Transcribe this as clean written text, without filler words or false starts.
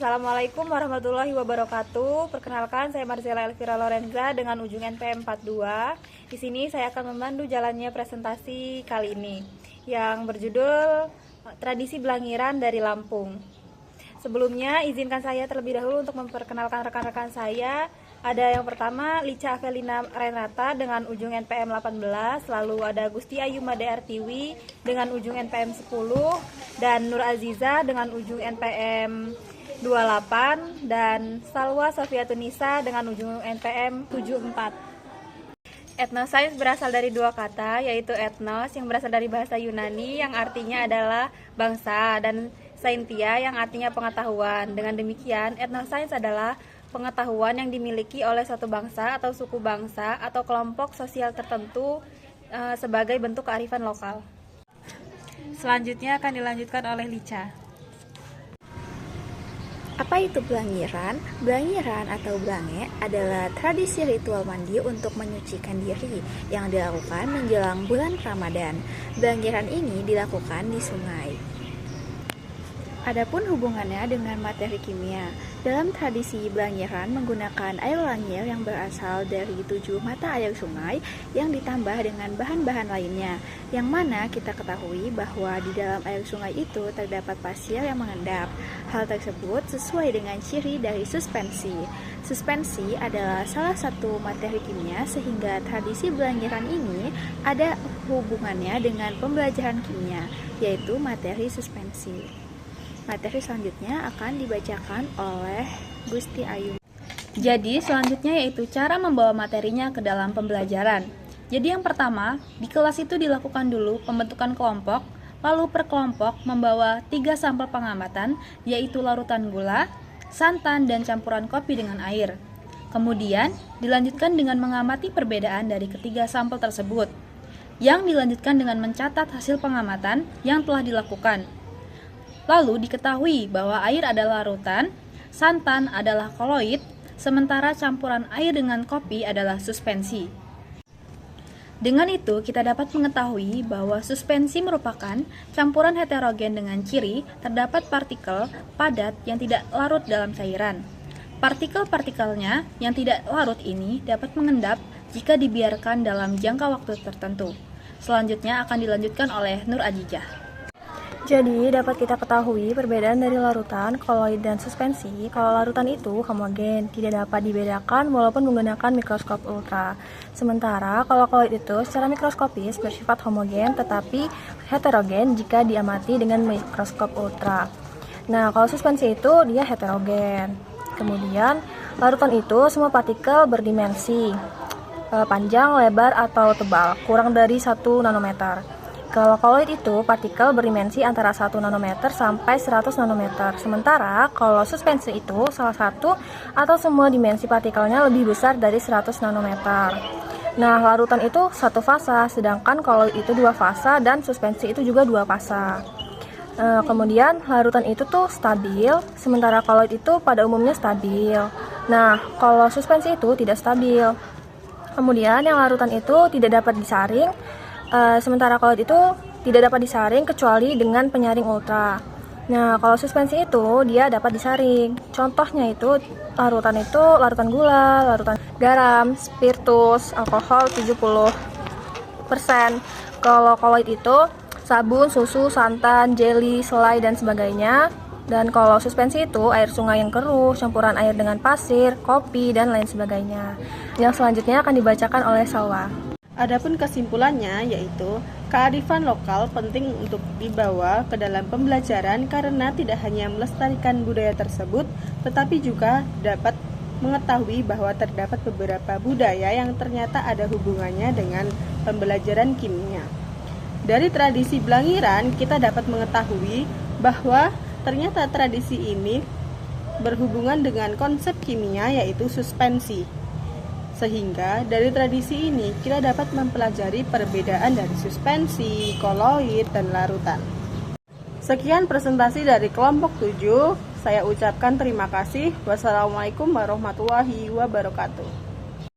Assalamualaikum warahmatullahi wabarakatuh. Perkenalkan, saya Marcella Elvira Lorenza dengan ujung NPM 42. Di sini saya akan memandu jalannya presentasi kali ini yang berjudul Tradisi Belangiran dari Lampung. Sebelumnya, izinkan saya terlebih dahulu untuk memperkenalkan rekan-rekan saya. Ada yang pertama, Lica Avelina Renata dengan ujung NPM 18, lalu ada Gusti Ayu Made Artiwi dengan ujung NPM 10, dan Nur Aziza dengan ujung NPM 28, dan Salwa Sofiatunisa dengan ujung NPM 74. Etnosains berasal dari dua kata, yaitu etnos yang berasal dari bahasa Yunani yang artinya adalah bangsa, dan saintia yang artinya pengetahuan. Dengan demikian, etnosains adalah pengetahuan yang dimiliki oleh suatu bangsa atau suku bangsa atau kelompok sosial tertentu sebagai bentuk kearifan lokal. Selanjutnya akan dilanjutkan oleh Lica. Apa itu belangiran? Belangiran atau belange adalah tradisi ritual mandi untuk menyucikan diri yang dilakukan menjelang bulan Ramadan. Belangiran ini dilakukan di sungai. Adapun hubungannya dengan materi kimia, dalam tradisi belangiran menggunakan air langir yang berasal dari 7 mata air sungai yang ditambah dengan bahan-bahan lainnya, yang mana kita ketahui bahwa di dalam air sungai itu terdapat pasir yang mengendap. Hal tersebut sesuai dengan ciri dari suspensi. Suspensi adalah salah satu materi kimia sehingga tradisi belangiran ini ada hubungannya dengan pembelajaran kimia, yaitu materi suspensi. Materi selanjutnya akan dibacakan oleh Gusti Ayu. Jadi selanjutnya yaitu cara membawa materinya ke dalam pembelajaran. Jadi yang pertama, di kelas itu dilakukan dulu pembentukan kelompok, lalu per kelompok membawa 3 sampel pengamatan, yaitu larutan gula, santan, dan campuran kopi dengan air. Kemudian dilanjutkan dengan mengamati perbedaan dari ketiga sampel tersebut, yang dilanjutkan dengan mencatat hasil pengamatan yang telah dilakukan. Lalu diketahui bahwa air adalah larutan, santan adalah koloid, sementara campuran air dengan kopi adalah suspensi. Dengan itu, kita dapat mengetahui bahwa suspensi merupakan campuran heterogen dengan ciri terdapat partikel padat yang tidak larut dalam cairan. Partikel-partikelnya yang tidak larut ini dapat mengendap jika dibiarkan dalam jangka waktu tertentu. Selanjutnya akan dilanjutkan oleh Nur Azizah. Jadi, dapat kita ketahui perbedaan dari larutan, koloid, dan suspensi. Kalau larutan itu homogen, tidak dapat dibedakan walaupun menggunakan mikroskop ultra. Sementara kalau koloid itu secara mikroskopis bersifat homogen tetapi heterogen jika diamati dengan mikroskop ultra. Nah, kalau suspensi itu dia heterogen. Kemudian, larutan itu semua partikel berdimensi panjang, lebar, atau tebal, kurang dari 1 nanometer. Kalau koloid itu partikel berdimensi antara 1 nanometer sampai 100 nanometer. Sementara kalau suspensi itu salah satu atau semua dimensi partikelnya lebih besar dari 100 nanometer. Nah, larutan itu satu fasa, sedangkan koloid itu 2 fasa dan suspensi itu juga 2 fasa. Kemudian larutan itu tuh stabil, sementara koloid itu pada umumnya stabil. Nah, kalau suspensi itu tidak stabil. Kemudian yang larutan itu tidak dapat disaring, sementara koloid itu tidak dapat disaring kecuali dengan penyaring ultra. Nah, kalau suspensi itu dia dapat disaring. Contohnya itu larutan gula, larutan garam, spiritus, alkohol 70%. Kalau koloid itu sabun, susu, santan, jelly, selai, dan sebagainya. Dan kalau suspensi itu air sungai yang keruh, campuran air dengan pasir, kopi, dan lain sebagainya. Yang selanjutnya akan dibacakan oleh Salwa. Adapun kesimpulannya yaitu kearifan lokal penting untuk dibawa ke dalam pembelajaran karena tidak hanya melestarikan budaya tersebut, tetapi juga dapat mengetahui bahwa terdapat beberapa budaya yang ternyata ada hubungannya dengan pembelajaran kimia. Dari tradisi belangiran, kita dapat mengetahui bahwa ternyata tradisi ini berhubungan dengan konsep kimia yaitu suspensi. Sehingga dari tradisi ini kita dapat mempelajari perbedaan dari suspensi, koloid, dan larutan. Sekian presentasi dari kelompok 7. Saya ucapkan terima kasih. Wassalamualaikum warahmatullahi wabarakatuh.